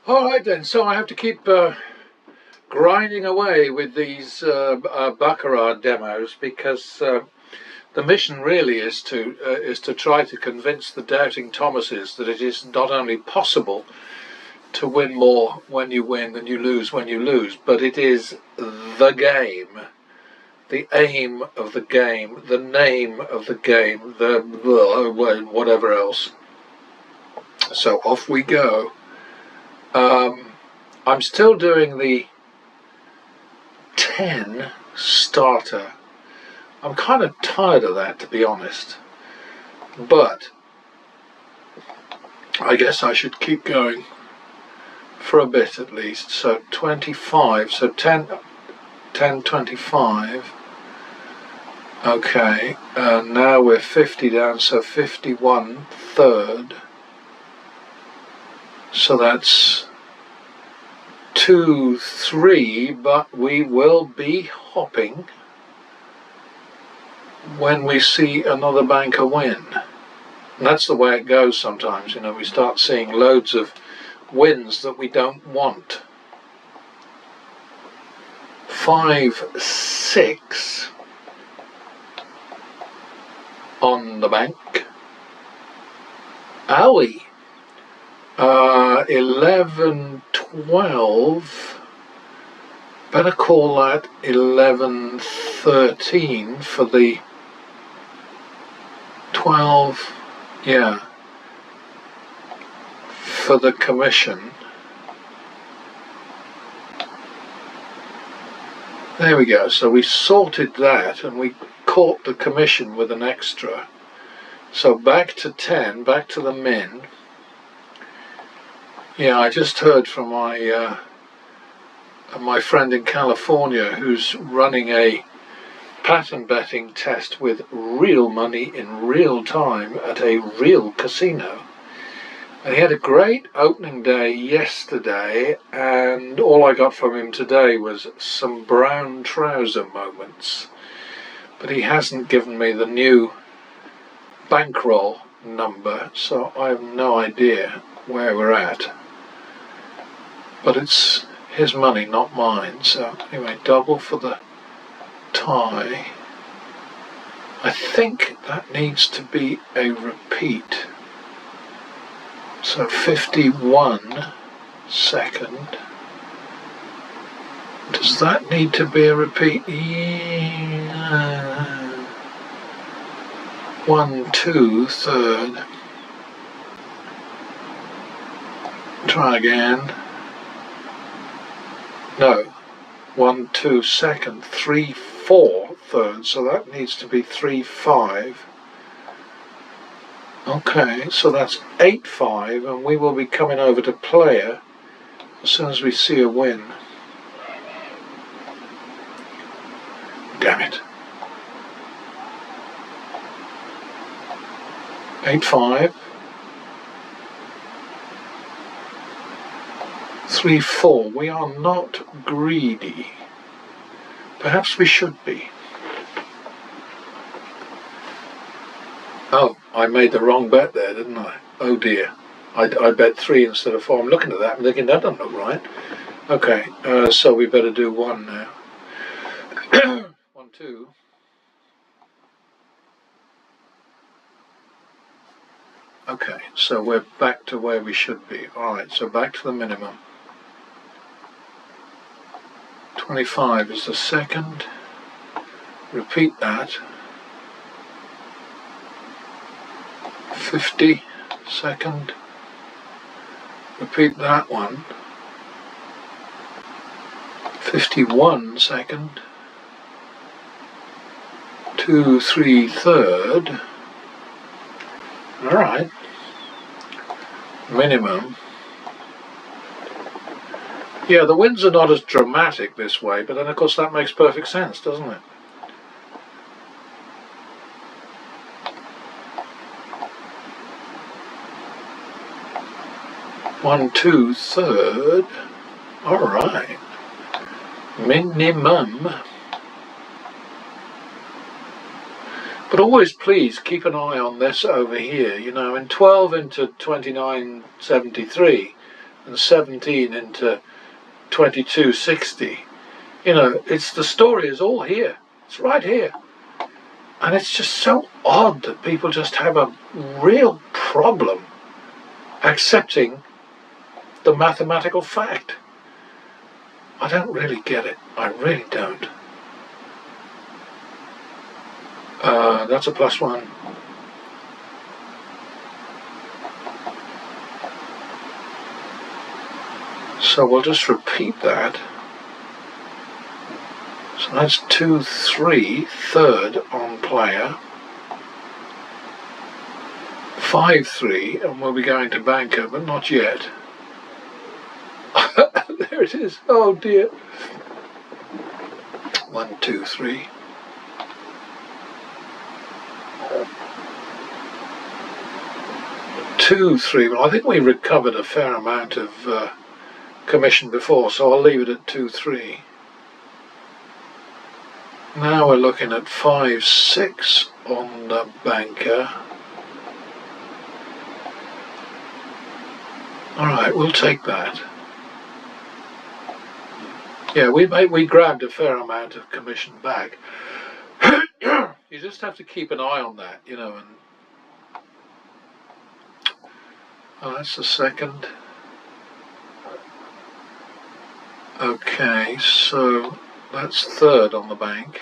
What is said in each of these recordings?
Alright then, so I have to keep grinding away with these Baccarat demos because the mission really is to try to convince the doubting Thomases that it is not only possible to win more when you win than you lose when you lose, but it is the game, the aim of the game, the name of the game, the whatever else. So off we go. I'm still doing the 10 starter. I'm kind of tired of that, to be honest, but I guess I should keep going for a bit at least. So 25, so 10, 25. Okay, now we're 50 down, so 51 third. So that's 2, 3, but we will be hopping when we see another banker win. And that's the way it goes sometimes, you know, we start seeing loads of wins that we don't want. 5, 6 on the bank. Owie. 11, 12. Better call that 11, 13 for the 12, yeah, for the commission. There we go, so we sorted that and we caught the commission with an extra. So back to 10, back to the min. Yeah, I just heard from my friend in California who's running a pattern betting test with real money in real time at a real casino. And he had a great opening day yesterday, and all I got from him today was some brown trouser moments. But he hasn't given me the new bankroll number, so I have no idea where we're at. But it's his money, not mine. So anyway, double for the tie. I think that needs to be a repeat. So 51 second. Does that need to be a repeat? Yeah. 1, 2 third. Try again. No, 1, 2 second, 3, 4 third, so that needs to be 3, 5. Okay, so that's 8, 5, and we will be coming over to player as soon as we see a win. Damn it. 8, 5. 3, 4. We are not greedy. Perhaps we should be. Oh, I made the wrong bet there, didn't I? Oh dear. I bet 3 instead of 4. I'm looking at that and thinking that doesn't look right. Okay, so we better do 1 now. 1, 2. Okay, so we're back to where we should be. Alright, so back to the minimum. 25 is the second. Repeat that. 50 second. Repeat that one. 51 second. 2, 3 third. Alright. Minimum. Yeah, the wins are not as dramatic this way, but then of course that makes perfect sense, doesn't it? One, 2 third. Alright. Minimum. But always please keep an eye on this over here. You know, in 12 into 29.73, and 17 into 2260. You know, it's the story is all here. It's right here. And it's just so odd that people just have a real problem accepting the mathematical fact. I don't really get it. I really don't. That's a +1. So we'll just repeat that. So that's 2-3, third on player. 5-3, and we'll be going to banker, but not yet. There it is. Oh dear. 1, 2, 3. Two, 3. Well, I think we recovered a fair amount of commission before, so I'll leave it at 2-3. Now we're looking at 5-6 on the banker. Alright, we'll take that. Yeah, we grabbed a fair amount of commission back. You just have to keep an eye on that, you know. And oh, that's the second. Okay, so that's third on the bank.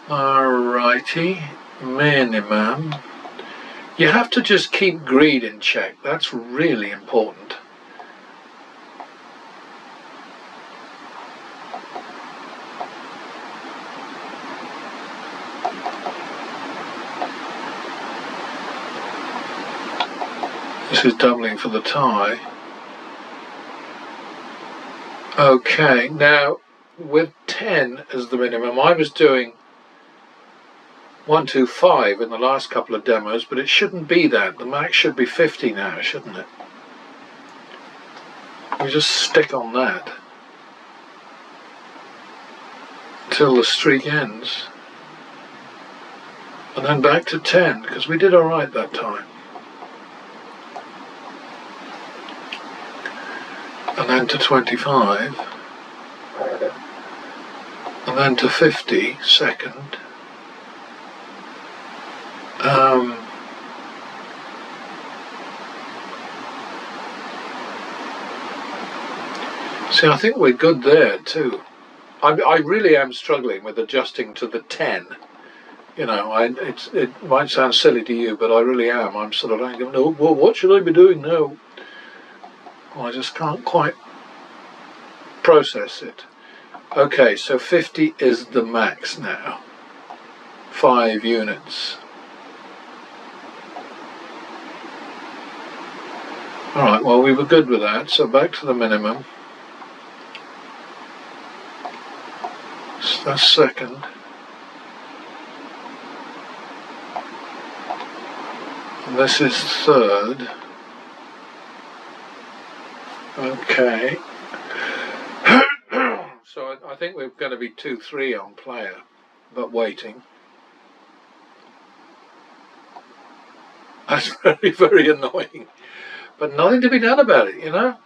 Alrighty, minimum. You have to just keep greed in check. That's really important. This is doubling for the tie. Okay, now with 10 as the minimum, I was doing 1, 2, 5 in the last couple of demos, but it shouldn't be that. The max should be 50 now, shouldn't it? We just stick on that till the streak ends, and then back to 10, because we did alright that time. And then to 25, and then to 50, second. See, I think we're good there too. I really am struggling with adjusting to the 10. You know, it might sound silly to you, but I really am. I'm sort of like, no, well, what should I be doing now? Well, I just can't quite process it. Okay, so 50 is the max now. 5 units. Alright, well, we were good with that, so back to the minimum. So that's second. And this is third. Okay. So I think we're going to be 2-3 on player, but waiting. That's very, very annoying. But nothing to be done about it, you know?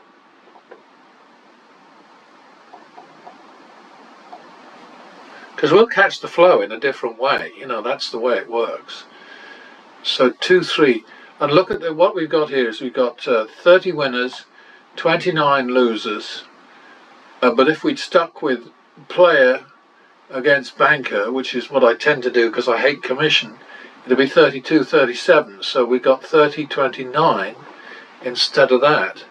Because we'll catch the flow in a different way, you know, that's the way it works. So 2-3. And look at what we've got here is we've got 30 winners, 29 losers. But if we'd stuck with player against banker, which is what I tend to do because I hate commission, it'd be 32-37. So we got 30-29 instead of that.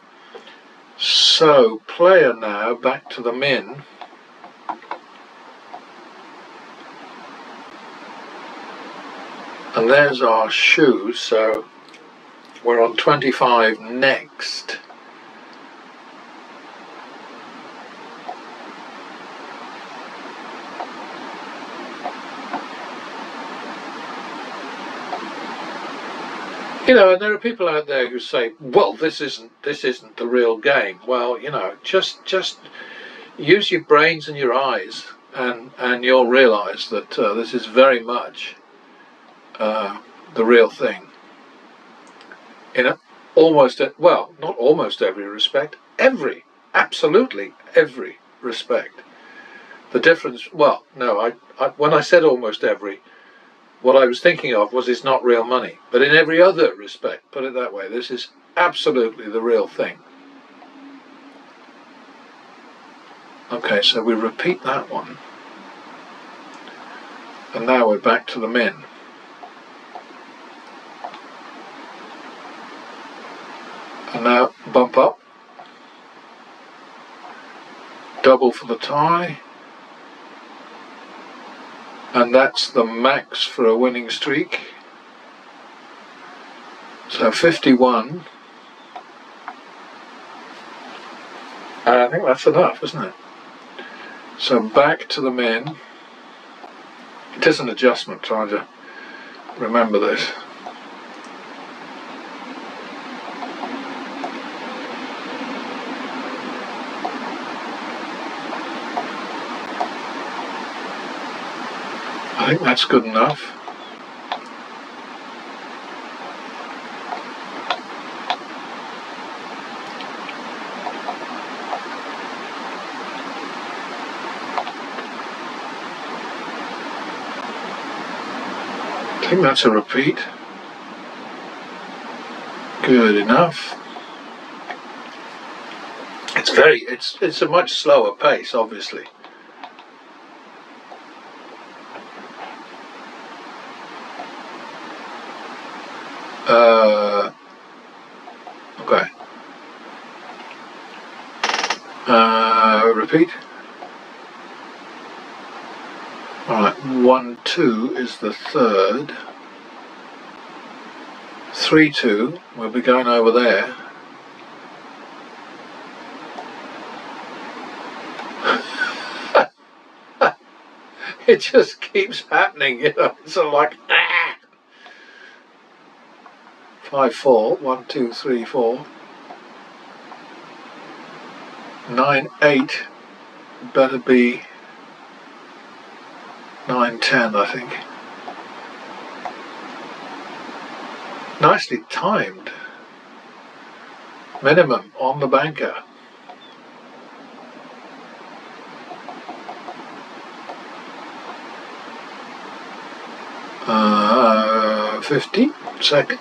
So player now back to the min. And there's our shoe, so we're on 25 next. You know, and there are people out there who say, well, this isn't the real game. Well, you know, just use your brains and your eyes, and you'll realise that this is very much the real thing. In well, not almost every respect, absolutely every respect. The difference, well, no, when I said almost every, what I was thinking of was it's not real money. But in every other respect, put it that way, this is absolutely the real thing. Okay, so we repeat that one. And now we're back to the min. And now bump up. Double for the tie. And that's the max for a winning streak. So 51. I think that's enough, isn't it? So back to the min. It is an adjustment, trying to remember this. I think that's good enough. I think that's a repeat. Good enough. It's a much slower pace, obviously. Okay. Repeat. Alright, 1, 2 is the third. 3, 2, we'll be going over there. It just keeps happening, you know, it's sort of like, 5, 4, 1, 2, 3, 4. 9, 8, better be 9, 10, I think. Nicely timed. Minimum on the banker. 50 second.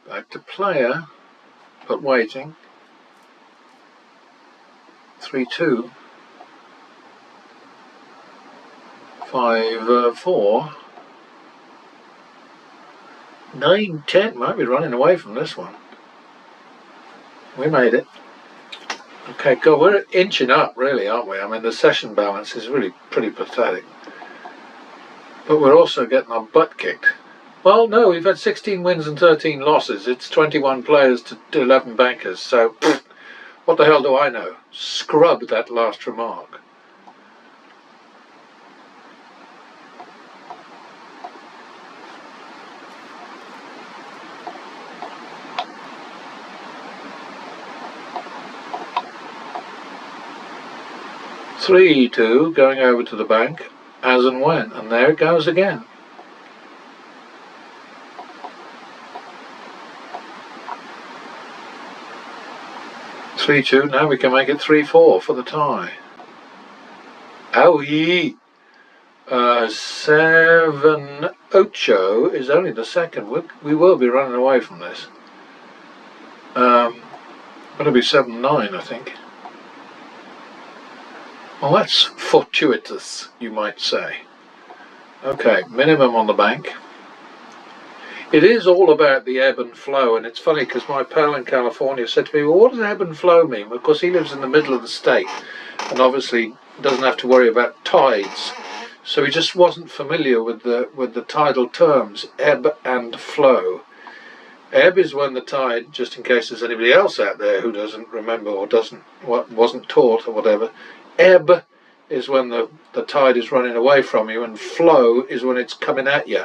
Back to player, but waiting. 3, 2. 5, 4. 9, 10. Might be running away from this one. We made it. Okay, good. We're inching up, really, aren't we? I mean, the session balance is really pretty pathetic. But we're also getting our butt kicked. Well, no, we've had 16 wins and 13 losses. It's 21 players to 11 bankers. So, what the hell do I know? Scrub that last remark. Three, 2, going over to the bank, as and when, and there it goes again. Three, 2, now we can make it 3, 4 for the tie. Owie! 7, 8 is only the second. We will be running away from this. It'll be 7, 9, I think. Well, that's fortuitous, you might say. Okay, minimum on the bank. It is all about the ebb and flow, and it's funny because my pal in California said to me, well, what does ebb and flow mean? Well, of course, he lives in the middle of the state and obviously doesn't have to worry about tides. So he just wasn't familiar with the tidal terms, ebb and flow. Ebb is when the tide, just in case there's anybody else out there who doesn't remember or wasn't taught or whatever, ebb is when the tide is running away from you, and flow is when it's coming at you.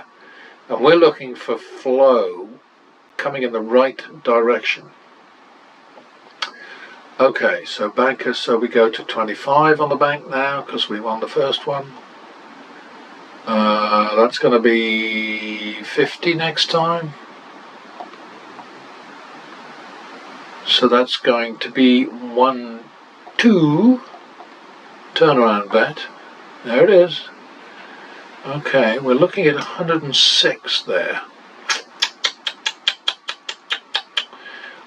And we're looking for flow coming in the right direction. Okay, so bankers, so we go to 25 on the bank now because we won the first one. That's going to be 50 next time. So that's going to be 1, 2 turnaround bet. There it is. Okay, we're looking at 106 there.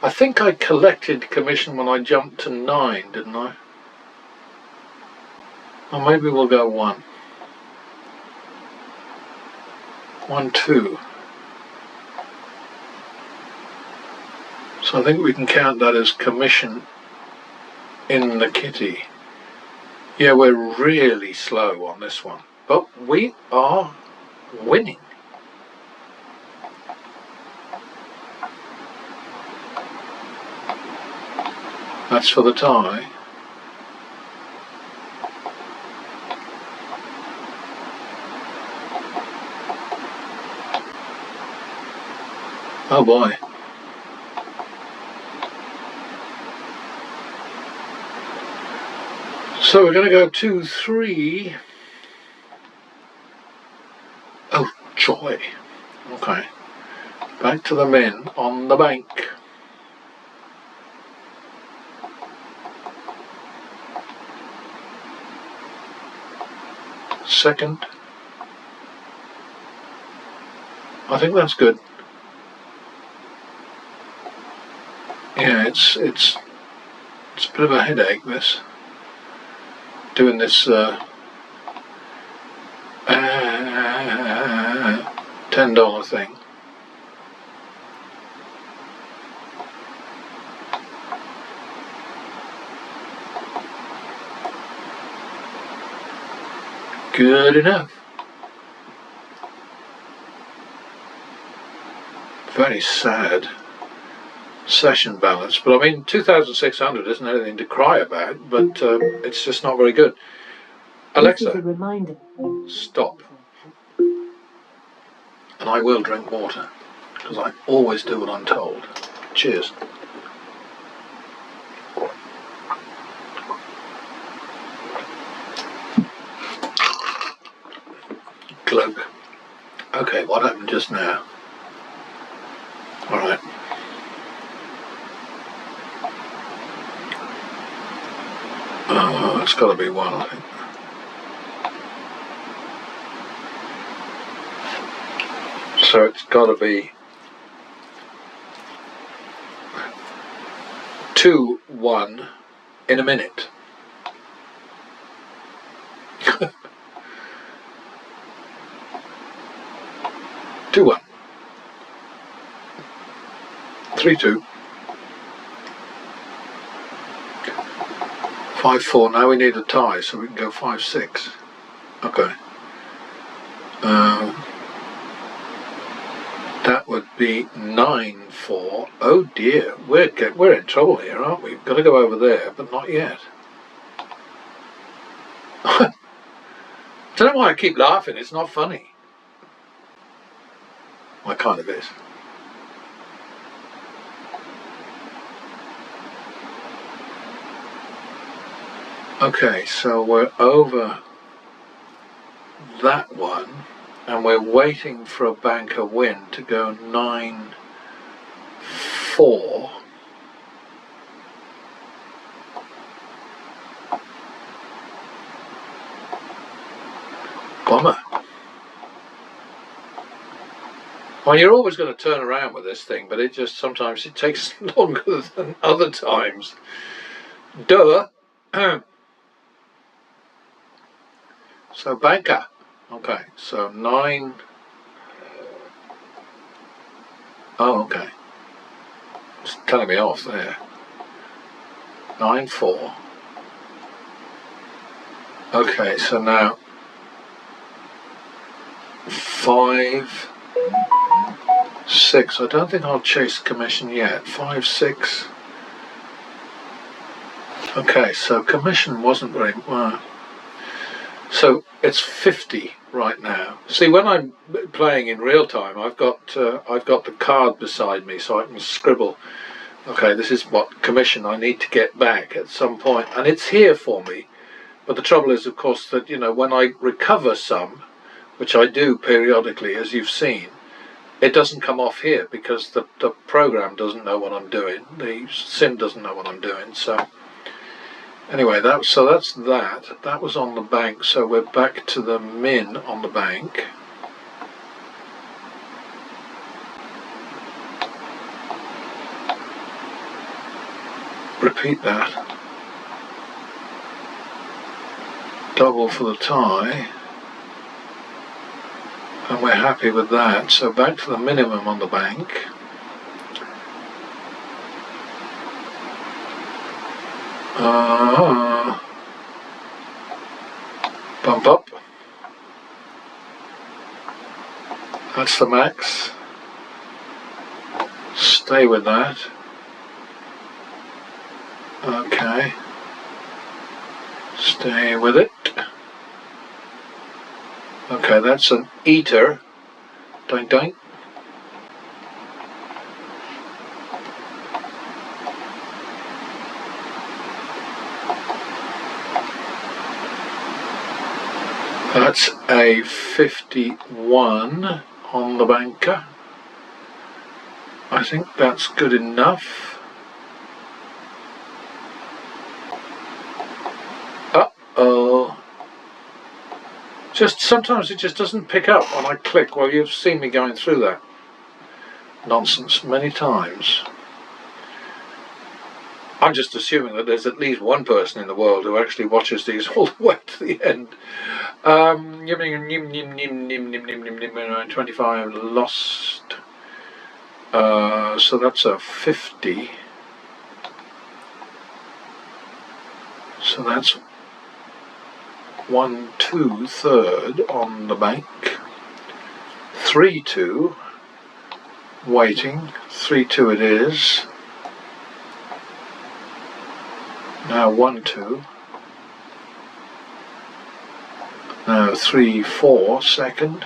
I think I collected commission when I jumped to 9, didn't I? Or maybe we'll go 1. 1, 2. So I think we can count that as commission in the kitty. Yeah, we're really slow on this one, but we are winning. That's for the tie. Oh boy. So we're going to go 2, 3. Oh, joy. Okay. Back to the min on the bank. Second. I think that's good. Yeah, it's a bit of a headache, this. Doing this $10 thing. Good enough. Very sad session balance, but I mean 2,600 isn't anything to cry about, but it's just not very good. Alexa, stop. And I will drink water, because I always do what I'm told. Cheers. Glug. Okay, what happened just now? Alright. Oh, it's got to be 1, I think. So it's got to be 2, 1 in a minute. 2, 1. 3, 2. 5, 4. Now we need a tie, so we can go 5, 6. Okay. That would be 9, 4. Oh dear, we're in trouble here, aren't we? We've got to go over there, but not yet. I don't know why I keep laughing. It's not funny. Well, it kind of is. Okay, so we're over that one, and we're waiting for a banker win to go 9, 4. Bummer. Well, you're always going to turn around with this thing, but sometimes it takes longer than other times. Duh. So banker. Okay, so 9. Oh, okay. It's telling me off there. 9, 4. Okay, so now 5, 6. I don't think I'll chase commission yet. 5, 6. Okay, so commission wasn't very so it's 50 right now. See, when I'm playing in real time, I've got the card beside me, so I can scribble. Okay, this is what commission I need to get back at some point, and it's here for me. But the trouble is, of course, that when I recover some, which I do periodically, as you've seen, it doesn't come off here because the program doesn't know what I'm doing. The sim doesn't know what I'm doing. So anyway, that's that. That was on the bank. So we're back to the min on the bank. Repeat that. Double for the tie. And we're happy with that. So back to the minimum on the bank. Bump up. That's the max. Stay with that. Okay. Stay with it. Okay, that's an eater. Doink doink. That's a 51 on the banker. I think that's good enough. Uh-oh. Just sometimes it just doesn't pick up when I click. Well, you've seen me going through that nonsense many times. I'm just assuming that there's at least one person in the world who actually watches these all the way to the end. 25 lost. So that's a 50. So that's 1, 2, third on the bank. 3, 2. Waiting. 3, 2 it is. Now 1, 2. Now 3, 4 second.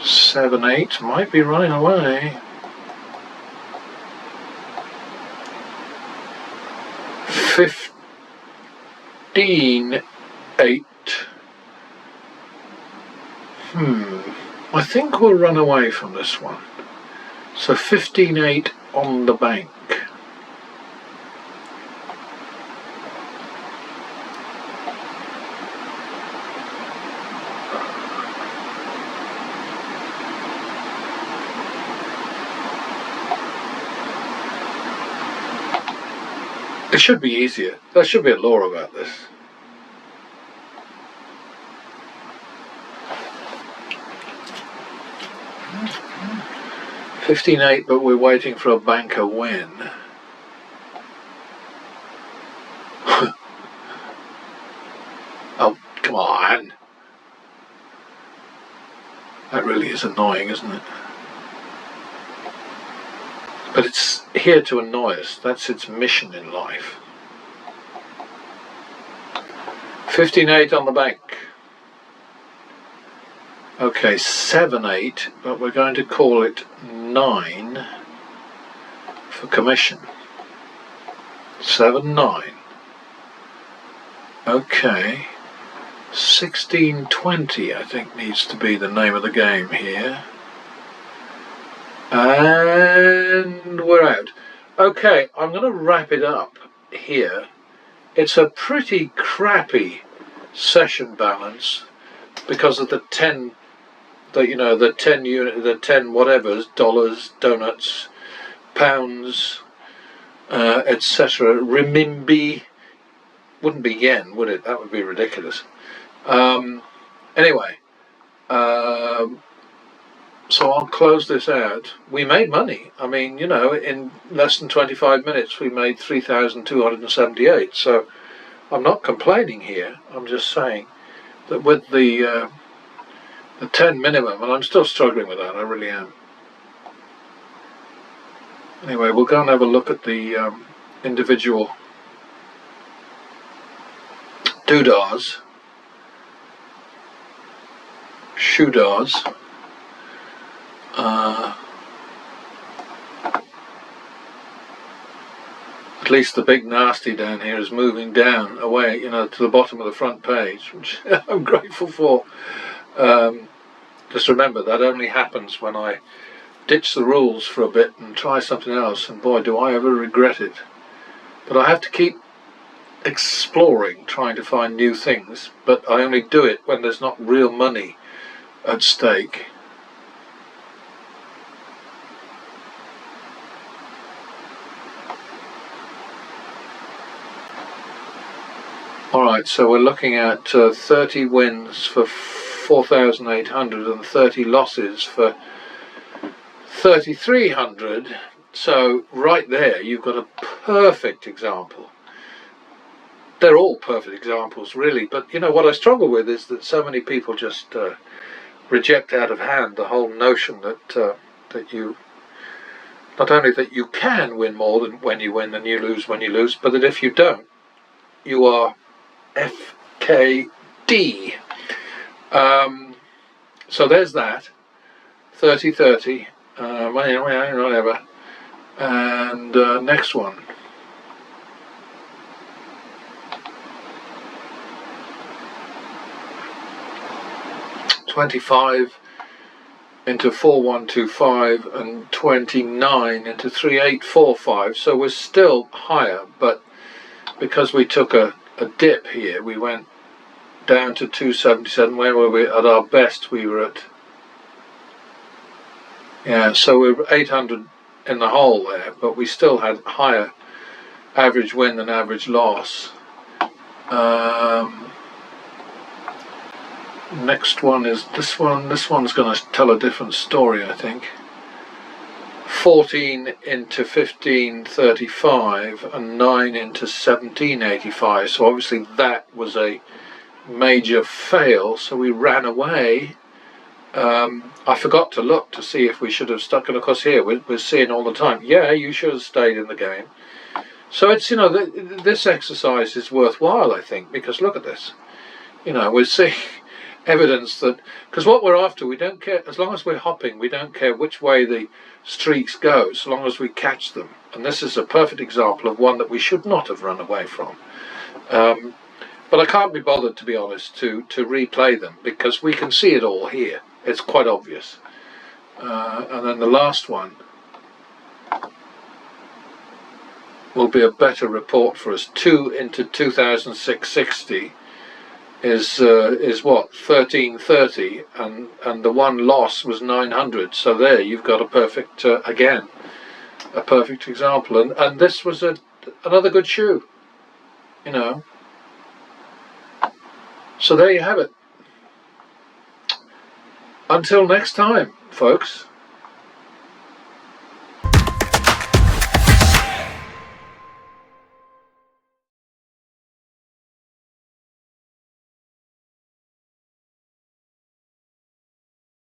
7, 8 might be running away. 15, 8. I think we'll run away from this one. So 15, 8 on the bank. It should be easier. There should be a law about this. $15.8, but we're waiting for a banker win. Oh, come on. That really is annoying, isn't it? But it's here to annoy us. That's its mission in life. 15.8 on the bank. Okay, 7.8, but we're going to call it 9 for commission. 7.9. Okay. 16.20 I think needs to be the name of the game here. And we're out. Okay, I'm going to wrap it up here. It's a pretty crappy session balance because of the 10, the 10 unit, the 10 whatevers, dollars, donuts, pounds, etc. Renminbi, wouldn't be yen, would it? That would be ridiculous. Anyway, so I'll close this out. We made money. I mean, in less than 25 minutes we made 3,278. So I'm not complaining here. I'm just saying that with the 10 minimum, and I'm still struggling with that, I really am. Anyway, we'll go and have a look at the individual doodahs, shoodahs. at least the big nasty down here is moving down away, you know, to the bottom of the front page, which I'm grateful for. Just remember that only happens when I ditch the rules for a bit and try something else, and boy do I ever regret it. But I have to keep exploring, trying to find new things, but I only do it when there's not real money at stake. Alright, so we're looking at 30 wins for 4,800 and 30 losses for 3,300. So right there you've got a perfect example. They're all perfect examples really, but you know what I struggle with is that so many people just reject out of hand the whole notion that that you, not only that you can win more than when you win and you lose when you lose, but that if you don't, you are FKD. So there's that 30-30, whatever, and next one. $25 into 4125 and 29 into 3845. So we're still higher, but because we took a dip here, we went down to 277. Where were we at our best? We were at, yeah, so we were 800 in the hole there, but we still had higher average win than average loss. Next one is this one. This one's going to tell a different story, I think. 14 into 1535 and 9 into 1785. So obviously that was a major fail, so we ran away. I forgot to look to see if we should have stuck, and of course here we're seeing all the time, yeah, you should have stayed in the game. So it's, you know, this exercise is worthwhile, I think, because look at this. You know, we're seeing evidence that, because what we're after, we don't care, as long as we're hopping, we don't care which way the streaks go, so long as we catch them. And this is a perfect example of one that we should not have run away from. But I can't be bothered, to be honest, to replay them, because we can see it all here. It's quite obvious. And then the last one will be a better report for us. 2 into 2,660 is what, 1330, and the one loss was 900. So there you've got a perfect, again, a perfect example. And this was another good shoe, you know. So there you have it. Until next time, folks.